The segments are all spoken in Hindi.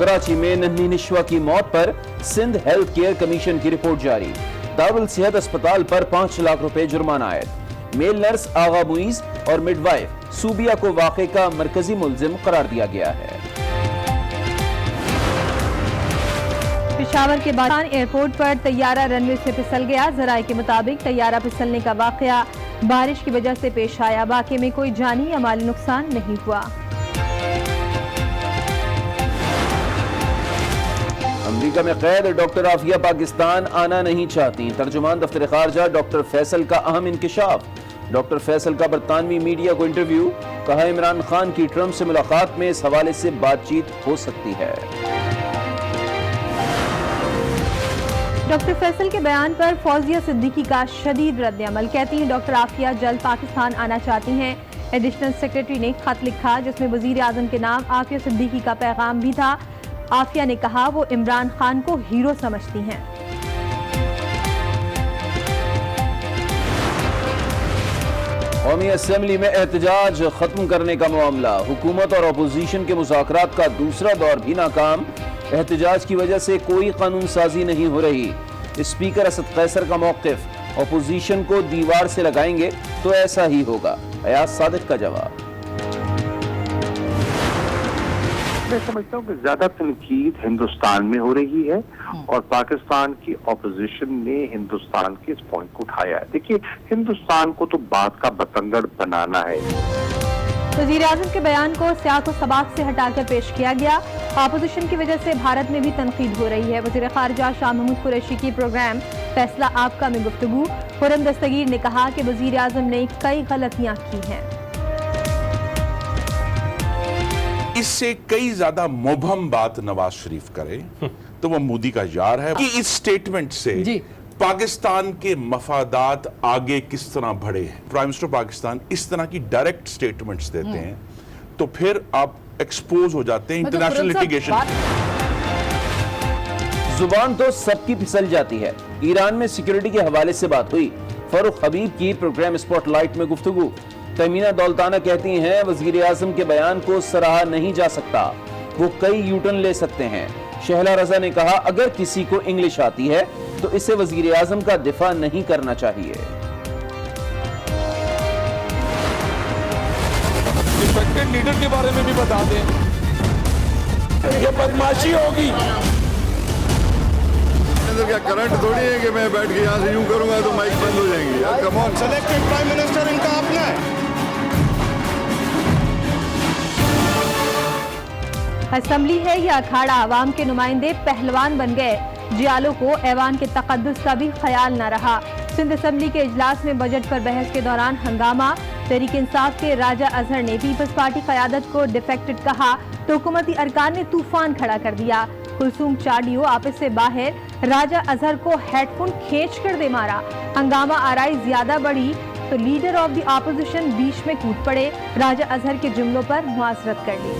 कराची में नन्ही निशवा की मौत पर सिंध हेल्थ केयर कमीशन की रिपोर्ट जारी। दारुल सेहत अस्पताल पर 5 लाख रुपए जुर्माना आयद। मेल नर्स आगा मुईज और मिडवाइफ सूबिया को वाक़े का मरकजी मुल्जिम करार दिया गया है। पेशावर के बादान एयरपोर्ट पर तैयारा रनवे से फिसल गया। जराये के मुताबिक तैयारा फिसलने का वाकया बारिश की वजह से पेश आया। वाकये में कोई जानी या माली नुकसान नहीं हुआ। अमेरिका में कैद डॉक्टर आफिया पाकिस्तान आना नहीं चाहती। तर्जुमान दफ्तर खारजा डॉक्टर फैसल का अहम इंकिशाफ। डॉक्टर फैसल का बरतानवी मीडिया को इंटरव्यू। कहा इमरान खान की ट्रंप से मुलाकात में इस हवाले से बातचीत हो सकती है। डॉक्टर फैसल के बयान पर फौजिया सिद्दीकी का शदीद रद्द-ए-अमल। कहती हैं डॉक्टर आफिया जल्द पाकिस्तान आना चाहती हैं। एडिशनल सेक्रेटरी ने खत लिखा जिसमें वजीर आजम के नाम आफिया सिद्दीकी का पैगाम भी था। आफिया ने कहा वो इमरान खान को हीरो समझती हैं। कौमी असेंबली में एहतजाज खत्म करने का मामला। हुकूमत और अपोजिशन के मुज़ाकरात का दूसरा दौर भी नाकाम। एहतजाज की वजह से कोई कानून साजी नहीं हो रही। स्पीकर असद कैसर का मौक़िफ़, अपोजिशन को दीवार से लगाएंगे तो ऐसा ही होगा। अयाज सादिक का जवाब। मैं समझता हूँ कि ज्यादा तनकीद हिंदुस्तान में हो रही है और पाकिस्तान की ऑपोजिशन ने हिंदुस्तान के इस पॉइंट को उठाया है। देखिए, हिंदुस्तान को तो बात का बतंगड़ बनाना है। वज़ीर आज़म के बयान को सियाक व सबाक से हटाकर पेश किया गया। अपोजिशन की वजह से भारत में भी तनकीद हो रही है। वज़ीर ख़ारिजा शाह महमूद कुरैशी की प्रोग्राम फैसला आपका में गुफ्तगू। खुर्रम दस्तगीर ने कहा कि वज़ीर आज़म ने कई गलतियां की हैं। इससे कई ज्यादा मुबहम बात नवाज शरीफ करे तो वो मोदी का यार है कि इस स्टेटमेंट से पाकिस्तान के मफादात आगे किस तरह बढ़े हैं। प्राइम मिनिस्टर पाकिस्तान इस तरह की डायरेक्ट स्टेटमेंट्स देते हैं तो फिर आप एक्सपोज हो जाते हैं इंटरनेशनल लिटिगेशन। जुबान तो सबकी फिसल जाती है। ईरान में सिक्योरिटी के हवाले से बात हुई। फरूख हबीब की प्रोग्राम स्पॉटलाइट में गुफ्तगू। तमीना दौलताना कहती हैं वजीर आजम के बयान को सराहा नहीं जा सकता, वो कई यूटर्न ले सकते हैं। शहला रजा ने कहा अगर किसी को इंग्लिश आती है तो इसे वजीर आजम का दिफा नहीं करना चाहिए। डिफेक्टेड लीडर के बारे में भी बता दें। ये बदमाशी होगी। क्या करंट थोड़ी है कि मैं बैठ के यहाँ से यूं करूंगा तो माइक बंद हो जाएंगी। Come on, selected prime minister इनका अपना है। असेंबली है या अखाड़ा, आवाम के नुमाइंदे पहलवान बन गए। जियालो को ऐवान के तकद्दुस का भी ख्याल न रहा। सिंध असेंबली के इजलास में बजट पर बहस के दौरान हंगामा। तहरीक इंसाफ के राजा अजहर ने पीपल्स पार्टी क़यादत को डिफेक्टेड कहा तो हुकूमती अरकान ने तूफान खड़ा कर दिया। कुलसूम चाडियो आपस से बाहर, राजा अजहर को हेडफोन खींच कर दे मारा। हंगामा आराई ज्यादा बढ़ी तो लीडर ऑफ द ऑपोजिशन बीच में कूद पड़े। राजा अजहर के जुमलों पर मुआसरत कर ली।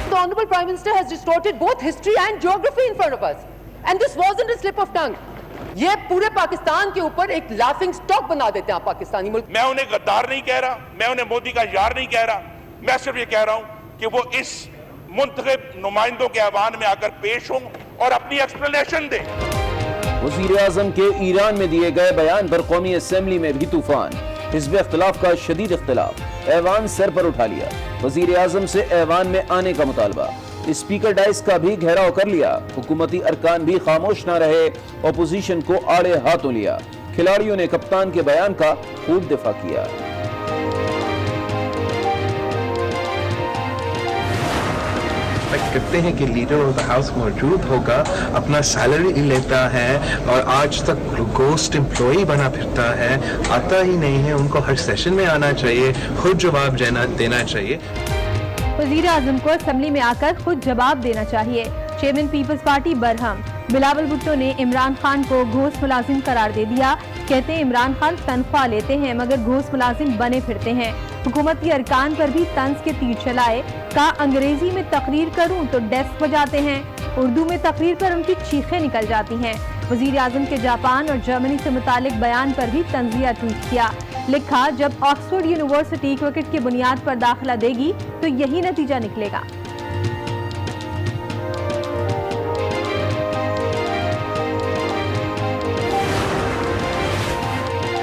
The Honorable Prime Minister has distorted both history and geography in front of us, and this wasn't a slip of tongue. ये पूरे पाकिस्तान के ऊपर एक लाफिंग स्टॉक बना देते हैं आप पाकिस्तानी मुल्क। मैं उन्हें गद्दार नहीं कह रहा, मैं उन्हें मोदी का यार नहीं कह रहा, मैं सिर्फ ये कह रहा हूं कि वो इस मुंतखब नुमाइंदों के ऐवान में आकर पेश हों और अपनी एक्सप्लेनेशन दें। वज़ीर आज़म के ईरान में दिए गए बयान पर कौमी असेंबली में भी तूफान। हिज़्ब इख्तिलाफ का शदीद इख्तिलाफ, ऐवान सर पर उठा लिया। वज़ीर आज़म से ऐवान में आने का मुतालबा। स्पीकर डाइस का भी घेराव कर लिया। हुकूमती अरकान भी खामोश न रहे, अपोजिशन को आड़े हाथों लिया। खिलाड़ियों ने कप्तान के बयान का खूब दिफा किया। कहते हैं कि लीडर ऑफ द हाउस मौजूद होगा, अपना सैलरी लेता है और आज तक गोस्ट एम्प्लॉई बना फिरता है, आता ही नहीं है। उनको हर सेशन में आना चाहिए, खुद जवाब देना चाहिए। वज़ीर आज़म को असेंबली में आकर खुद जवाब देना चाहिए। Chairman peoples party Barham. Bilawal Bhutto ने इमरान खान को घोष मुलाजिम करार दे दिया। कहते हैं इमरान खान तनख्वाह लेते हैं मगर घोष मुलाजिम बने फिरते हैं। हुकूमती अरकान पर भी तंज के तीर चलाए। कहा अंग्रेजी में तकरीर करूं तो डेस्क बजाते हैं। उर्दू में तकरीर पर उनकी चीखें निकल जाती हैं। वजीर आजम के जापान और जर्मनी से मुतालिक बयान पर भी तंजिया ट्वीट किया। लिखा, जब ऑक्सफोर्ड यूनिवर्सिटी क्रिकेट की बुनियाद पर दाखिला देगी तो यही नतीजा निकलेगा।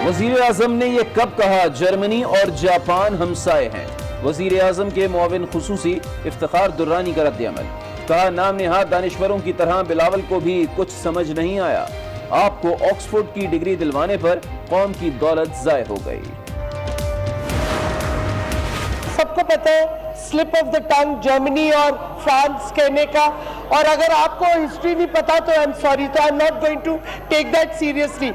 वजीर आजम ने यह कब कहा जर्मनी और जापान हमसाए हैं? वजीर आजम के मुआविन खुसूसी इफ्तिखार दुर्रानी का रद्द-ए-अमल। कहा, नाम नेहाद दानिश्वरों की तरह बिलावल को भी कुछ समझ नहीं आया। आपको ऑक्सफोर्ड की डिग्री दिलवाने पर कौम की दौलत जाय हो गई। सबको पता है slip of the tongue Germany और फ्रांस कहने का, और अगर आपको हिस्ट्री नहीं पता तो आई एम सॉरी, तो I am not going to take that seriously.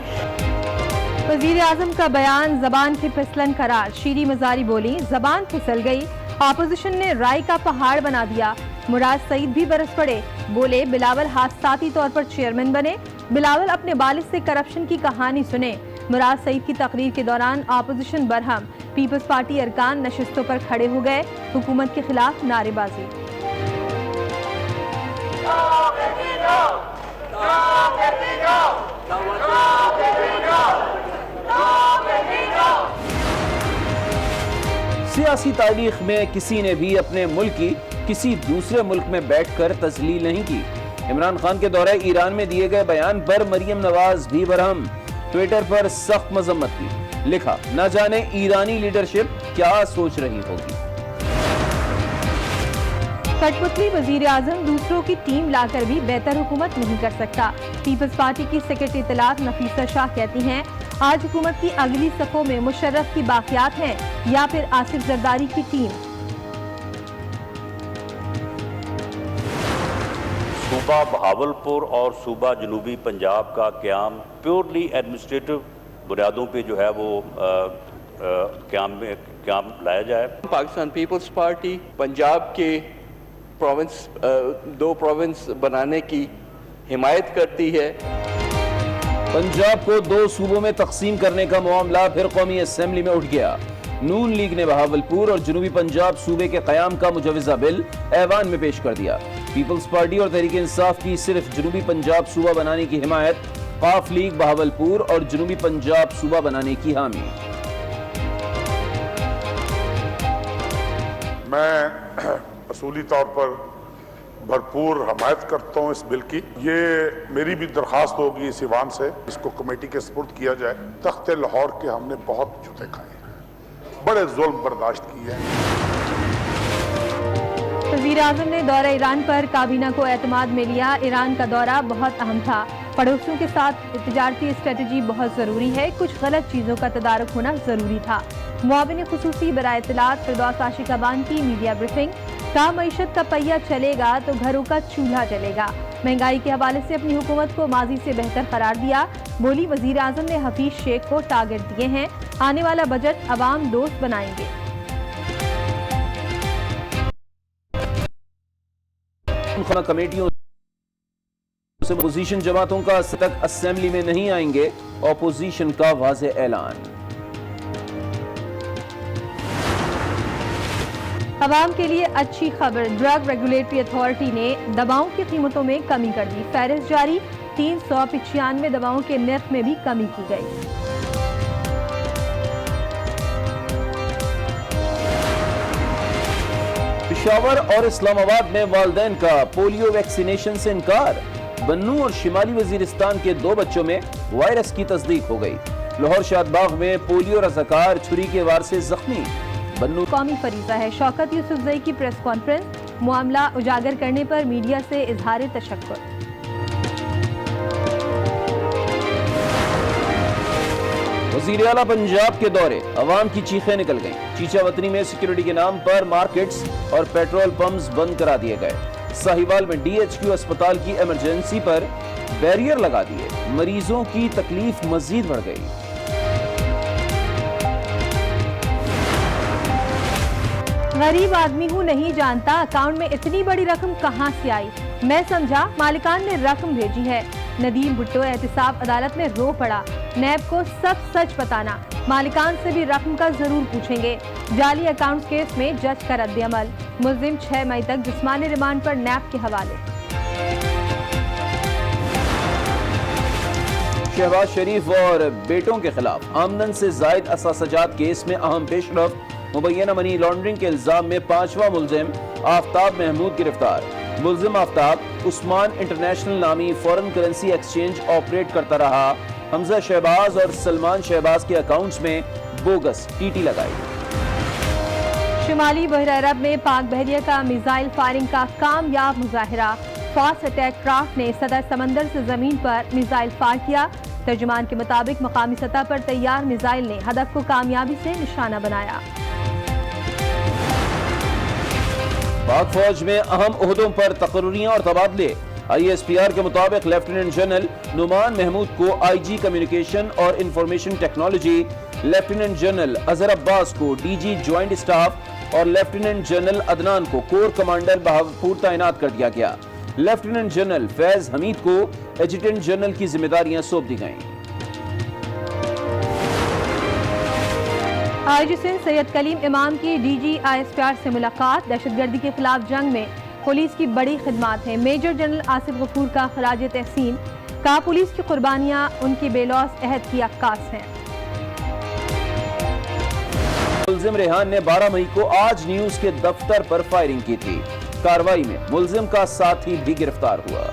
वजीर आजम का बयान जबान की फिसलन करार। शीरी मजारी बोली, जबान फिसल गई, ऑपोजिशन ने राय का पहाड़ बना दिया। मुराद सईद भी बरस पड़े, बोले बिलावल हादसाती तौर पर चेयरमैन बने। बिलावल अपने वालिद से करप्शन की कहानी सुने। मुराद सईद की तकरीर के दौरान ऑपोजिशन बरहम। पीपल्स पार्टी अरकान नशिस्तों पर खड़े हो गए, हुकूमत के खिलाफ नारेबाजी। सियासी तारीख में किसी ने भी अपने मुल्क की किसी दूसरे मुल्क में बैठकर तजलील नहीं की। इमरान खान के दौरे ईरान में दिए गए बयान पर मरियम नवाज भी बरहम। ट्विटर पर सख्त मजम्मत की। लिखा, न जाने ईरानी लीडरशिप क्या सोच रही होगी। कठपुतली वजीर आजम दूसरों की टीम लाकर भी बेहतर हुकूमत नहीं कर सकता। पीपल्स पार्टी की सेक्रेटरी इत्तलात नफीसा शाह कहती हैं, आज हुकूमत की अगली सफ़ों में मुशर्रफ की बाकियात हैं या फिर आसिफ जरदारी की टीम। सूबा बहावलपुर और सूबा जनूबी पंजाब का क़याम प्योरली एडमिनिस्ट्रेटिव बुनियादों पे जो है वो क़याम लाया जाए। पाकिस्तान पीपल्स पार्टी पंजाब के प्रोविंस 2 प्रोविंस बनाने की हिमायत करती है। पंजाब को 2 सूबों में तकसीम करने का मामला फिर कौमी असेंबली में उठ गया। नून लीग ने बहावलपुर और जनूबी पंजाब सूबे के क़याम का मुजवज़ा बिल ऐवान में पेश कर दिया। पीपल्स पार्टी और तहरीक इंसाफ की सिर्फ जनूबी पंजाब सूबा बनाने की हिमायत, काफ लीग बहावलपुर और जनूबी पंजाब सूबा बनाने की हामी। मैं असूली तौर पर भरपूर हमायत करता हूँ इस बिल की। ये मेरी भी दरख्वास्त होगी इस ईवान से, इसको कमेटी के सुपुर्द किया जाए। तख्ते लाहौर के हमने बहुत जूते खाए, बड़े जुल्म बर्दाश्त किए हैं। वज़ीर आज़म ने दौरा ईरान पर काबीना को एतमाद में लिया। ईरान का दौरा बहुत अहम था। पड़ोसियों के साथ तिजारती स्ट्रेटजी बहुत ज़रूरी है। कुछ गलत चीज़ों का तदारुक होना ज़रूरी था। मुआविन खुसूसी बराए इत्तलात फिरदौस आशिकाबान की मीडिया ब्रीफिंग। कहा, मईशत का पहिया चलेगा तो घरों का चूल्हा चलेगा। महंगाई के हवाले से अपनी हुकूमत को माजी से बेहतर करार दिया। बोली, वज़ीर आज़म ने हफीज शेख को टारगेट दिए हैं। आने वाला बजट अवाम दोस्त बनाएंगे। कमेटियों से अपोजिशन जमातों का तक असेंबली में नहीं आएंगे, अपोजिशन का वाज़ेह ऐलान। अवाम के लिए अच्छी खबर, ड्रग रेगुलेटरी अथॉरिटी ने दवाओं की कीमतों में कमी कर दी। फहरिस्त जारी, 395 दवाओं के नर्ख में भी कमी की गई। पेशावर और इस्लामाबाद में वालिदैन का पोलियो वैक्सीनेशन से इनकार। बन्नू और शिमाली वजीरिस्तान के 2 बच्चों में वायरस की तस्दीक हो गई। लाहौर शादबाग में पोलियो रज़ाकार छुरी के वार से जख्मी। बन्नू कौमी फरीज़ा है। शौकत यूसुफजई की प्रेस कॉन्फ्रेंस, मामला उजागर करने पर मीडिया से इजहार तशक्कुर। वज़ीर आला पंजाब के दौरे, अवाम की चीखें निकल गईं। चीचा वतनी में सिक्योरिटी के नाम पर मार्केट्स और पेट्रोल पंप्स बंद करा दिए गए। साहिवाल में DHQ अस्पताल की इमरजेंसी पर बैरियर लगा दिए। मरीजों की तकलीफ मजीद बढ़ गई। गरीब आदमी हूँ, नहीं जानता अकाउंट में इतनी बड़ी रकम कहाँ से आई। मैं समझा मालिकान ने रकम भेजी है। नदीम भुट्टो एहतिसाब अदालत में रो पड़ा। नैब को सब सच बताना, मालिकान से भी रकम का जरूर पूछेंगे। जाली अकाउंट्स केस में जज का रद्द-ए-अमल। मुलजिम 6 मई तक जिस्मानी रिमांड पर नैब के हवाले। शहबाज शरीफ और बेटों के खिलाफ आमदन से जायद असासजात केस में अहम पेशरफ। मुबैना मनी लॉन्ड्रिंग के इल्जाम में 5वां मुलजिम आफ्ताब महमूद गिरफ्तार। मुलजिम आफ्ताब उस्मान इंटरनेशनल नामी फॉरेन करेंसी एक्सचेंज ऑपरेट करता रहा। हमजा शहबाज और सलमान शहबाज के अकाउंट्स में बोगस टीटी लगाई। शुमाली बहर अरब में पाक बहरिया का मिसाइल फायरिंग का कामयाब मुजाहिरा। फास्ट अटैक क्राफ्ट ने सतह समंदर से जमीन पर मिसाइल फायर किया। तर्जुमान के मुताबिक मकामी सतह पर तैयार मिसाइल ने हदफ को कामयाबी से निशाना बनाया। पाक फौज में अहम ओहदों पर तकर्रियां और तबादले। ISPR के मुताबिक लेफ्टिनेंट जनरल नुमान महमूद को IG कम्युनिकेशन और information technology, lieutenant general Azhar Abbas को DG ज्वाइंट स्टाफ और लेफ्टिनेंट जनरल अदनान को कोर कमांडर बहावलपुर तैनात कर दिया गया। लेफ्टिनेंट जनरल फैज हमीद को एडजुटेंट जनरल की जिम्मेदारियां सौंप दी गईं। IG सिंध सैयद कलीम इमाम की DG ISPR से मुलाकात। दहशतगर्दी के खिलाफ जंग में पुलिस की बड़ी खिदमात है। मेजर जनरल आसिफ गफूर का खराज तहसीन। कहा पुलिस की कुर्बानियां उनकी बेलौस अहद की अक्कास हैं। मुलजिम रेहान ने 12 मई को आज न्यूज के दफ्तर पर फायरिंग की थी। कार्रवाई में मुलजिम का साथी भी गिरफ्तार हुआ।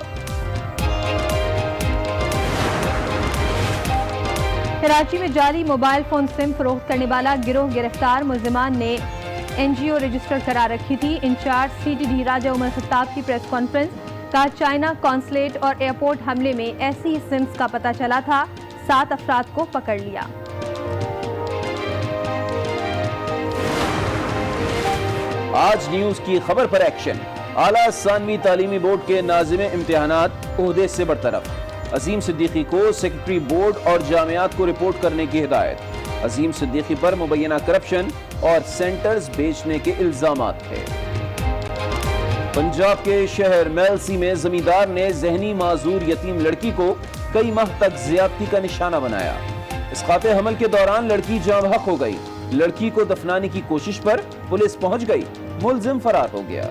कराची में जाली मोबाइल फोन सिम फरोख्त करने वाला गिरोह गिरफ्तार। मुलजिमान ने NGO रजिस्टर करा रखी थी। इंचार्ज CTD राजा उमर खत्ताब की प्रेस कॉन्फ्रेंस। कहा चाइना कॉन्सुलेट और एयरपोर्ट हमले में ऐसी सिम्स का पता चला था। 7 अफराद को पकड़ लिया। आज न्यूज की खबर पर एक्शन। आला सानवी तालीमी बोर्ड के नाज़िम इम्तिहानात ओहदे से बरतरफ। अजीम सिद्दीकी को सेक्रेटरी बोर्ड और जामियात को रिपोर्ट करने की हिदायत। अजीम सिद्दीकी पर मुबैना करप्शन और सेंटर्स बेचने के इल्जामात थे। पंजाब के शहर मेलसी में जमींदार ने जहनी माजूर यतीम लड़की को कई माह तक ज्यादती का निशाना बनाया। इसकाते हमल के दौरान लड़की जाँ बहक हो गई। लड़की को दफनाने की कोशिश पर पुलिस पहुंच गई। मुलजिम फरार हो गया।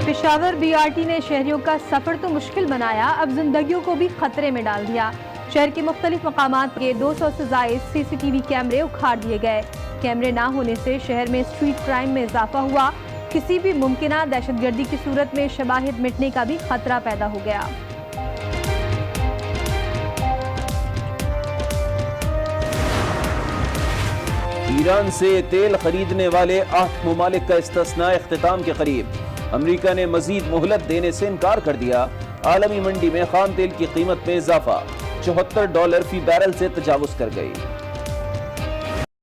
पेशावर BRT ने शहरियों का सफर तो मुश्किल बनाया, अब जिंदगियों को भी खतरे में डाल दिया। शहर के मुख्तलिफ मकामात के 200 से जायद CCTV कैमरे उखाड़ दिए गए। कैमरे ना होने से शहर में स्ट्रीट क्राइम में इजाफा हुआ। किसी भी मुमकिना दहशतगर्दी की सूरत में शवाहिद मिटने का भी खतरा पैदा हो गया। ईरान से तेल खरीदने वाले 8 मुमालिक का इस्तिस्ना इख्तिताम के करीब। अमेरिका ने मजीद मोहलत देने से इनकार कर दिया। आलमी मंडी में खाम तेल की कीमत में इजाफा $74 फी बैरल से तजावुज कर गई।